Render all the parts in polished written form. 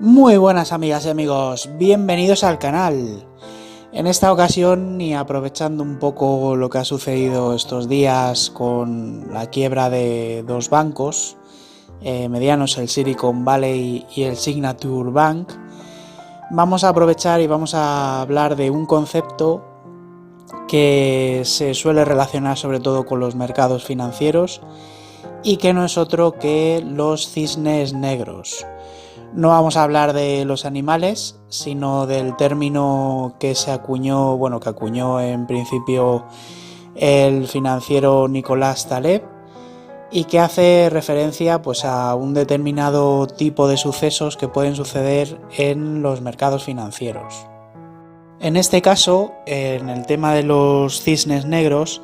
Muy buenas amigas y amigos, bienvenidos al canal. En esta ocasión, y aprovechando un poco lo que ha sucedido estos días con la quiebra de dos bancos medianos, el Silicon Valley y el Signature Bank, vamos a aprovechar y vamos a hablar de un concepto que se suele relacionar sobre todo con los mercados financieros y que no es otro que los cisnes negros. No vamos a hablar de los animales, sino del término que acuñó en principio el financiero Nicolás Taleb y que hace referencia pues a un determinado tipo de sucesos que pueden suceder en los mercados financieros. En este caso, en el tema de los cisnes negros,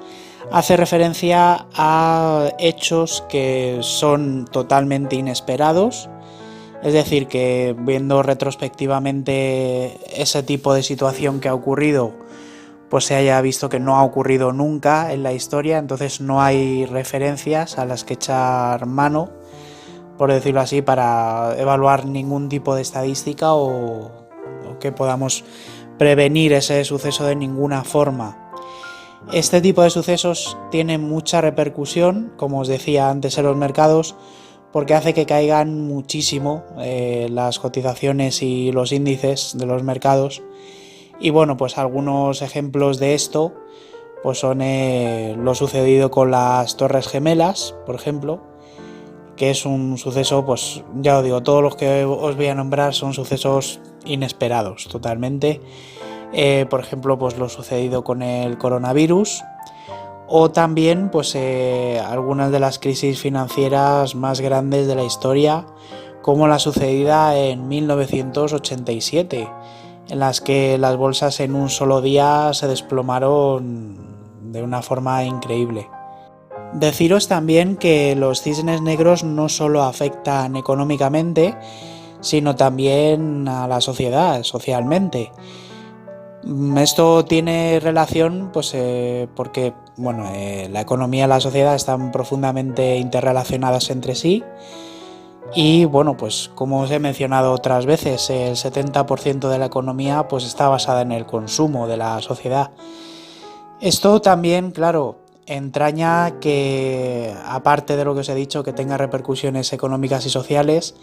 hace referencia a hechos que son totalmente inesperados. Es decir, que viendo retrospectivamente ese tipo de situación que ha ocurrido, pues se haya visto que no ha ocurrido nunca en la historia, entonces no hay referencias a las que echar mano, por decirlo así, para evaluar ningún tipo de estadística o que podamos prevenir ese suceso de ninguna forma. Este tipo de sucesos tiene mucha repercusión, como os decía antes, en los mercados, porque hace que caigan muchísimo las cotizaciones y los índices de los mercados. Y bueno, pues algunos ejemplos de esto pues son lo sucedido con las Torres Gemelas, por ejemplo, que es un suceso, pues ya os digo, todos los que os voy a nombrar son sucesos inesperados totalmente. Por ejemplo, pues lo sucedido con el coronavirus, o también pues algunas de las crisis financieras más grandes de la historia, como la sucedida en 1987, en las que las bolsas en un solo día se desplomaron de una forma increíble. Deciros también que los cisnes negros no solo afectan económicamente, sino también a la sociedad, socialmente. Esto tiene relación pues porque la economía y la sociedad están profundamente interrelacionadas entre sí y pues como os he mencionado otras veces, el 70% de la economía pues está basada en el consumo de la sociedad. Esto también, claro, entraña que, aparte de lo que os he dicho, que tenga repercusiones económicas y sociales,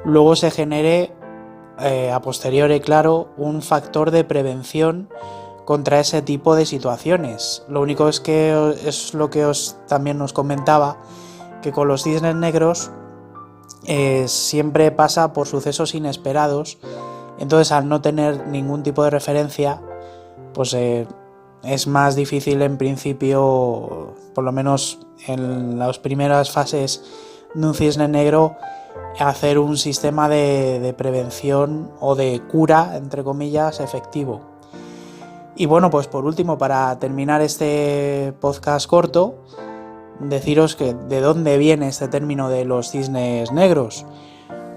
luego se genere a posteriori, claro, un factor de prevención contra ese tipo de situaciones. Lo único es que es lo que también os comentaba, que con los cisnes negros siempre pasa por sucesos inesperados, entonces al no tener ningún tipo de referencia, pues es más difícil en principio, por lo menos en las primeras fases de un cisne negro, hacer un sistema de prevención o de cura, entre comillas, efectivo. Y pues por último, para terminar este podcast corto, deciros que de dónde viene este término de los cisnes negros.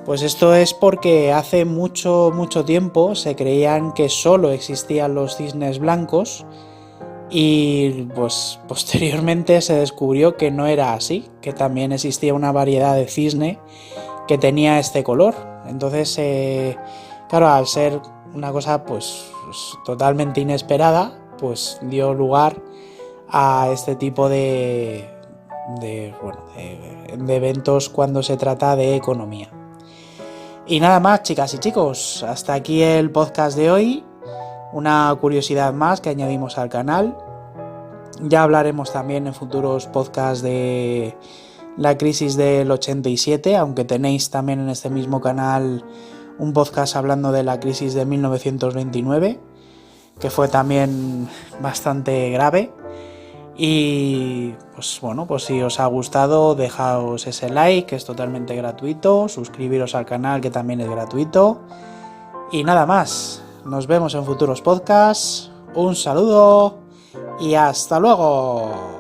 Pues esto es porque hace mucho tiempo se creían que solo existían los cisnes blancos y pues posteriormente se descubrió que no era así, que también existía una variedad de cisne que tenía este color. Entonces, claro, al ser una cosa pues totalmente inesperada, pues dio lugar a este tipo de eventos cuando se trata de economía. Y nada más, chicas y chicos, hasta aquí el podcast de hoy. Una curiosidad más que añadimos al canal. Ya hablaremos también en futuros podcasts de la crisis del 87, aunque tenéis también en este mismo canal un podcast hablando de la crisis de 1929, que fue también bastante grave. Y pues si os ha gustado, dejaos ese like, que es totalmente gratuito, suscribiros al canal, que también es gratuito. Y nada más, nos vemos en futuros podcasts, un saludo y hasta luego.